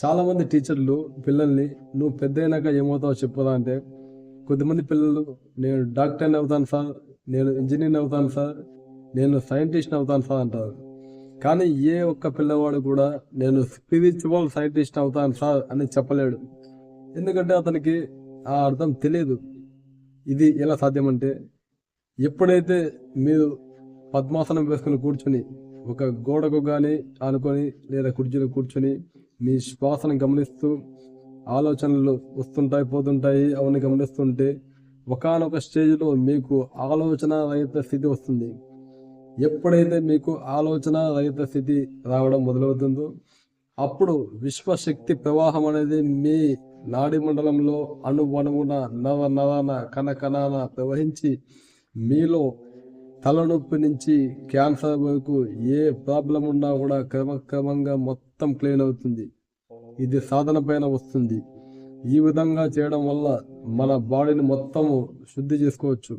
చాలామంది టీచర్లు పిల్లల్ని నువ్వు పెద్దయినాక ఏమవుతావో చెప్పుదా అంటే కొద్దిమంది పిల్లలు నేను డాక్టర్ని అవుతాను సార్, నేను ఇంజనీర్ని అవుతాను సార్, నేను సైంటిస్ట్ని అవుతాను సార్ అంటారు. కానీ ఏ ఒక్క పిల్లవాడు కూడా నేను స్పిరిచువల్ సైంటిస్ట్ అవుతాను సార్ అని చెప్పలేడు. ఎందుకంటే అతనికి ఆ అర్థం తెలియదు. ఇది ఎలా సాధ్యమంటే ఎప్పుడైతే మీరు పద్మాసనం వేసుకుని కూర్చొని ఒక గోడకు కానీ ఆనుకొని లేదా కుర్చీలో కూర్చొని మీ శ్వాసను గమనిస్తూ ఆలోచనలు వస్తుంటాయి పోతుంటాయి అవన్నీ గమనిస్తుంటే ఒకానొక స్టేజ్లో మీకు ఆలోచన రహిత స్థితి వస్తుంది. ఎప్పుడైతే మీకు ఆలోచన రహిత స్థితి రావడం మొదలవుతుందో అప్పుడు విశ్వశక్తి ప్రవాహం అనేది మీ నాడి మండలంలో అణువణువున నవ నవన కణ కణాన ప్రవహించి మీలో తలనొప్పి నుంచి క్యాన్సర్ వరకు ఏ ప్రాబ్లం ఉన్నా కూడా క్రమక్రమంగా మొత్తం క్లీన్ అవుతుంది. ఇది సాధన పైన వస్తుంది. ఈ విధంగా చేయడం వల్ల మన బాడీని మొత్తము శుద్ధి చేసుకోవచ్చు.